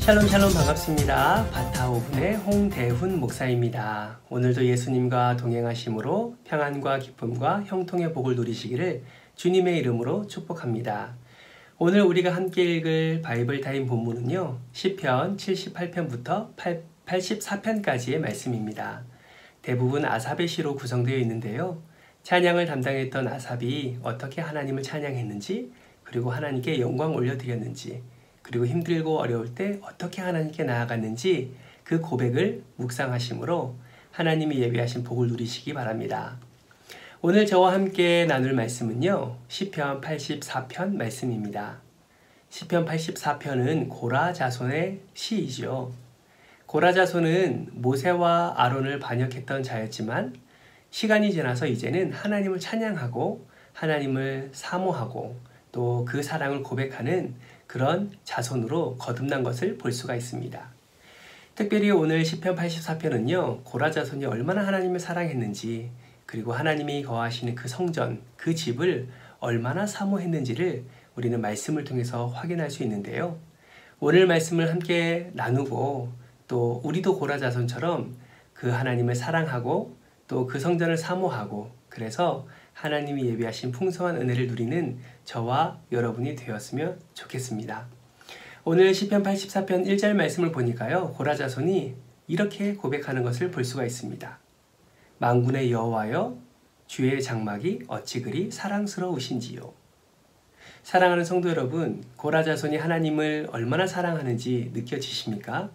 샬롬 샬롬 반갑습니다. 바타오분의 홍대훈 목사입니다. 오늘도 예수님과 동행하심으로 평안과 기쁨과 형통의 복을 누리시기를 주님의 이름으로 축복합니다. 오늘 우리가 함께 읽을 바이블 타임 본문은요, 시편 78편부터 84편까지의 말씀입니다. 대부분 아삽의 시로 구성되어 있는데요. 찬양을 담당했던 아삽이 어떻게 하나님을 찬양했는지, 그리고 하나님께 영광 올려드렸는지, 그리고 힘들고 어려울 때 어떻게 하나님께 나아갔는지 그 고백을 묵상하심으로 하나님이 예비하신 복을 누리시기 바랍니다. 오늘 저와 함께 나눌 말씀은요, 시편 84편 말씀입니다. 시편 84편은 고라 자손의 시이죠. 고라 자손은 모세와 아론을 반역했던 자였지만 시간이 지나서 이제는 하나님을 찬양하고 하나님을 사모하고 또 그 사랑을 고백하는 그런 자손으로 거듭난 것을 볼 수가 있습니다. 특별히 오늘 시편 84편은요, 고라 자손이 얼마나 하나님을 사랑했는지, 그리고 하나님이 거하시는 그 성전, 그 집을 얼마나 사모했는지를 우리는 말씀을 통해서 확인할 수 있는데요. 오늘 말씀을 함께 나누고 또 우리도 고라 자손처럼 그 하나님을 사랑하고 또 그 성전을 사모하고, 그래서 하나님이 예비하신 풍성한 은혜를 누리는 저와 여러분이 되었으면 좋겠습니다. 오늘 시편 84편 1절 말씀을 보니까요, 고라 자손이 이렇게 고백하는 것을 볼 수가 있습니다. 만군의 여호와여, 주의 장막이 어찌 그리 사랑스러우신지요. 사랑하는 성도 여러분, 고라 자손이 하나님을 얼마나 사랑하는지 느껴지십니까?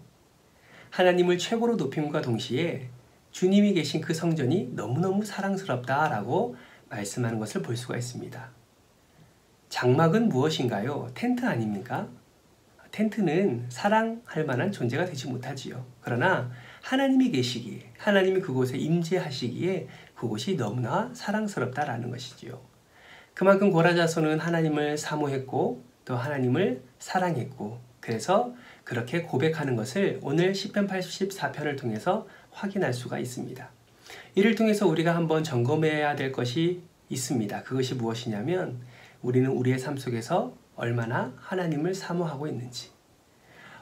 하나님을 최고로 높임과 동시에 주님이 계신 그 성전이 너무너무 사랑스럽다라고 말씀하는 것을 볼 수가 있습니다. 장막은 무엇인가요? 텐트 아닙니까? 텐트는 사랑할 만한 존재가 되지 못하지요. 그러나 하나님이 계시기에, 하나님이 그곳에 임재하시기에 그곳이 너무나 사랑스럽다라는 것이지요. 그만큼 고라 자손은 하나님을 사모했고 또 하나님을 사랑했고, 그래서 그렇게 고백하는 것을 오늘 시편 84편을 통해서 확인할 수가 있습니다. 이를 통해서 우리가 한번 점검해야 될 것이 있습니다. 그것이 무엇이냐면, 우리는 우리의 삶 속에서 얼마나 하나님을 사모하고 있는지,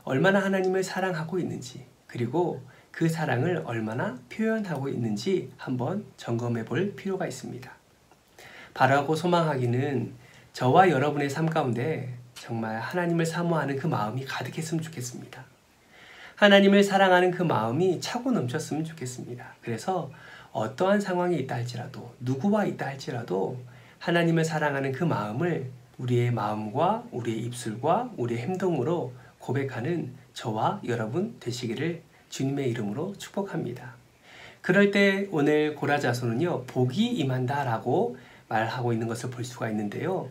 얼마나 하나님을 사랑하고 있는지, 그리고 그 사랑을 얼마나 표현하고 있는지 한번 점검해 볼 필요가 있습니다. 바라고 소망하기는 저와 여러분의 삶 가운데 정말 하나님을 사모하는 그 마음이 가득했으면 좋겠습니다. 하나님을 사랑하는 그 마음이 차고 넘쳤으면 좋겠습니다. 그래서 어떠한 상황이 있다 할지라도, 누구와 있다 할지라도 하나님을 사랑하는 그 마음을 우리의 마음과 우리의 입술과 우리의 행동으로 고백하는 저와 여러분 되시기를 주님의 이름으로 축복합니다. 그럴 때 오늘 고라 자손은요, 복이 임한다라고 말하고 있는 것을 볼 수가 있는데요.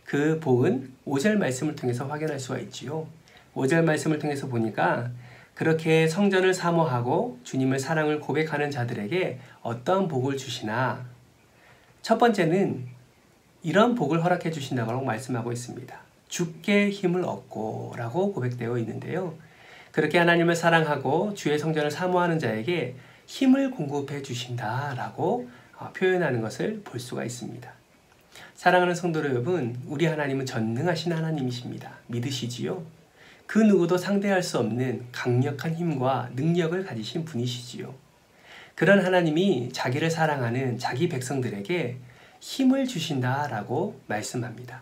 그 복은 5절 말씀을 통해서 확인할 수가 있지요. 5절 말씀을 통해서 보니까 그렇게 성전을 사모하고 주님의 사랑을 고백하는 자들에게 어떠한 복을 주시나, 첫 번째는 이런 복을 허락해 주신다고 말씀하고 있습니다. 주께 힘을 얻고 라고 고백되어 있는데요. 그렇게 하나님을 사랑하고 주의 성전을 사모하는 자에게 힘을 공급해 주신다라고 표현하는 것을 볼 수가 있습니다. 사랑하는 성도 여러분, 우리 하나님은 전능하신 하나님이십니다. 믿으시지요? 그 누구도 상대할 수 없는 강력한 힘과 능력을 가지신 분이시지요. 그런 하나님이 자기를 사랑하는 자기 백성들에게 힘을 주신다라고 말씀합니다.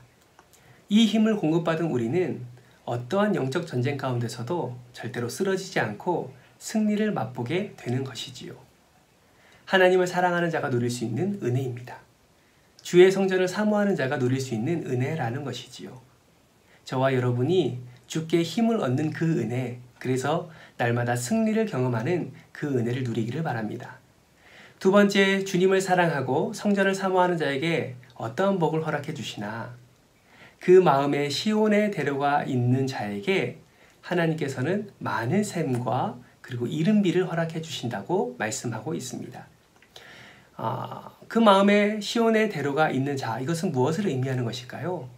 이 힘을 공급받은 우리는 어떠한 영적 전쟁 가운데서도 절대로 쓰러지지 않고 승리를 맛보게 되는 것이지요. 하나님을 사랑하는 자가 누릴 수 있는 은혜입니다. 주의 성전을 사모하는 자가 누릴 수 있는 은혜라는 것이지요. 저와 여러분이 주께 힘을 얻는 그 은혜, 그래서 날마다 승리를 경험하는 그 은혜를 누리기를 바랍니다. 두 번째, 주님을 사랑하고 성전을 사모하는 자에게 어떠한 복을 허락해 주시나, 그 마음에 시온의 대로가 있는 자에게 하나님께서는 많은 샘과 그리고 이른비를 허락해 주신다고 말씀하고 있습니다. 그 마음에 시온의 대로가 있는 자, 이것은 무엇을 의미하는 것일까요?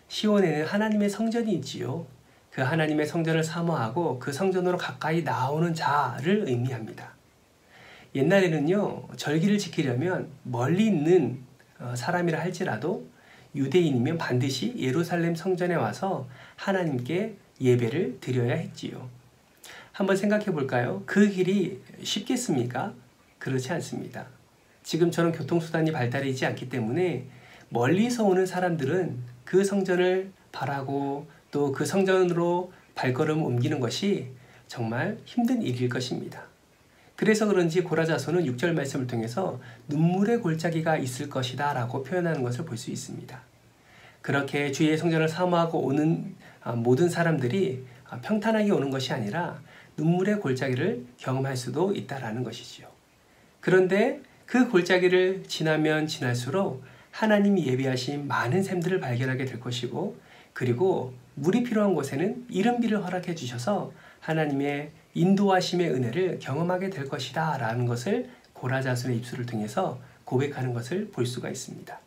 시온에는 하나님의 성전이 있지요. 그 하나님의 성전을 사모하고 그 성전으로 가까이 나오는 자를 의미합니다. 옛날에는요, 절기를 지키려면 멀리 있는 사람이라 할지라도 유대인이면 반드시 예루살렘 성전에 와서 하나님께 예배를 드려야 했지요. 한번 생각해 볼까요? 그 길이 쉽겠습니까? 그렇지 않습니다. 지금처럼 교통수단이 발달하지 않기 때문에 멀리서 오는 사람들은 그 성전을 바라고 또 그 성전으로 발걸음을 옮기는 것이 정말 힘든 일일 것입니다. 그래서 그런지 고라자손은 6절 말씀을 통해서 눈물의 골짜기가 있을 것이다 라고 표현하는 것을 볼 수 있습니다. 그렇게 주의 성전을 사모하고 오는 모든 사람들이 평탄하게 오는 것이 아니라 눈물의 골짜기를 경험할 수도 있다라는 것이지요. 그런데 그 골짜기를 지나면 지날수록 하나님이 예비하신 많은 샘들을 발견하게 될 것이고, 그리고 물이 필요한 곳에는 이른비를 허락해 주셔서 하나님의 인도하심의 은혜를 경험하게 될 것이다 라는 것을 고라자손의 입술을 통해서 고백하는 것을 볼 수가 있습니다.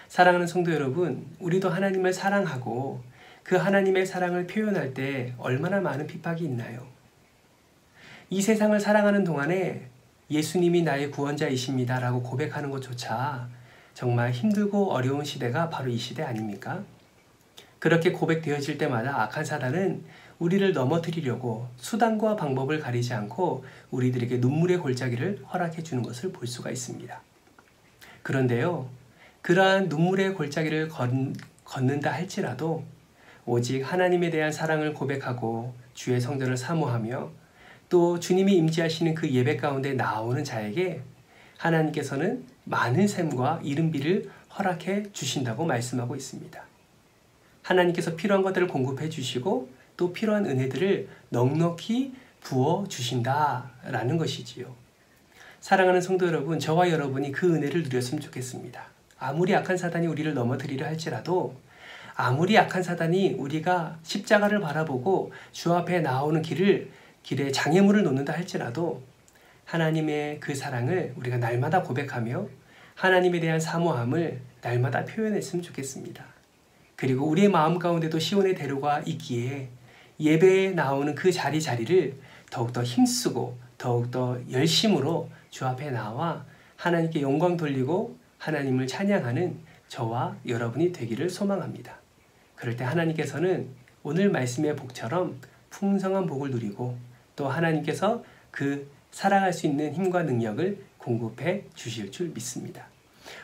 사랑하는 성도 여러분, 우리도 하나님을 사랑하고 그 하나님의 사랑을 표현할 때 얼마나 많은 핍박이 있나요? 이 세상을 사랑하는 동안에 예수님이 나의 구원자이십니다 라고 고백하는 것조차 정말 힘들고 어려운 시대가 바로 이 시대 아닙니까? 그렇게 고백되어질 때마다 악한 사단은 우리를 넘어뜨리려고 수단과 방법을 가리지 않고 우리들에게 눈물의 골짜기를 허락해 주는 것을 볼 수가 있습니다. 그런데요, 그러한 눈물의 골짜기를 걷는다 할지라도 오직 하나님에 대한 사랑을 고백하고 주의 성전을 사모하며 또 주님이 임재하시는 그 예배 가운데 나오는 자에게 하나님께서는 많은 샘과 이른비를 허락해 주신다고 말씀하고 있습니다. 하나님께서 필요한 것들을 공급해 주시고 또 필요한 은혜들을 넉넉히 부어 주신다라는 것이지요. 사랑하는 성도 여러분, 저와 여러분이 그 은혜를 누렸으면 좋겠습니다. 아무리 악한 사단이 우리를 넘어뜨리려 할지라도, 아무리 악한 사단이 우리가 십자가를 바라보고 주 앞에 나오는 길에 장애물을 놓는다 할지라도 하나님의 그 사랑을 우리가 날마다 고백하며 하나님에 대한 사모함을 날마다 표현했으면 좋겠습니다. 그리고 우리의 마음 가운데도 시온의 대로가 있기에 예배에 나오는 그 자리를 더욱더 힘쓰고 더욱더 열심으로 주 앞에 나와 하나님께 영광 돌리고 하나님을 찬양하는 저와 여러분이 되기를 소망합니다. 그럴 때 하나님께서는 오늘 말씀의 복처럼 풍성한 복을 누리고 또 하나님께서 그 살아갈 수 있는 힘과 능력을 공급해 주실 줄 믿습니다.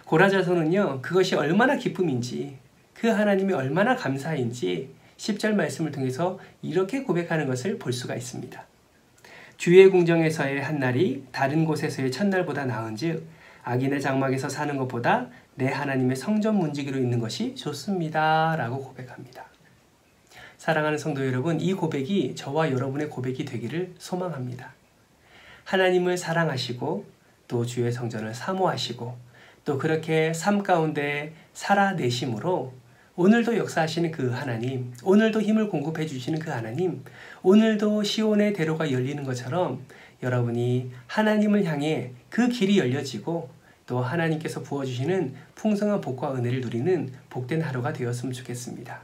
고라자손은요, 그것이 얼마나 기쁨인지, 그 하나님이 얼마나 감사인지 10절 말씀을 통해서 이렇게 고백하는 것을 볼 수가 있습니다. 주의 궁정에서의 한 날이 다른 곳에서의 첫날보다 나은즉 악인의 장막에서 사는 것보다 내 하나님의 성전 문지기로 있는 것이 좋습니다 라고 고백합니다. 사랑하는 성도 여러분, 이 고백이 저와 여러분의 고백이 되기를 소망합니다. 하나님을 사랑하시고 또 주의 성전을 사모하시고 또 그렇게 삶 가운데 살아내심으로 오늘도 역사하시는 그 하나님, 오늘도 힘을 공급해 주시는 그 하나님, 오늘도 시온의 대로가 열리는 것처럼 여러분이 하나님을 향해 그 길이 열려지고 또 하나님께서 부어주시는 풍성한 복과 은혜를 누리는 복된 하루가 되었으면 좋겠습니다.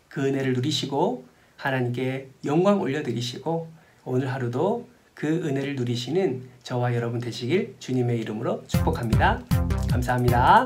그 은혜를 누리시고 하나님께 영광 올려드리시고 오늘 하루도 그 은혜를 누리시는 저와 여러분 되시길 주님의 이름으로 축복합니다. 감사합니다.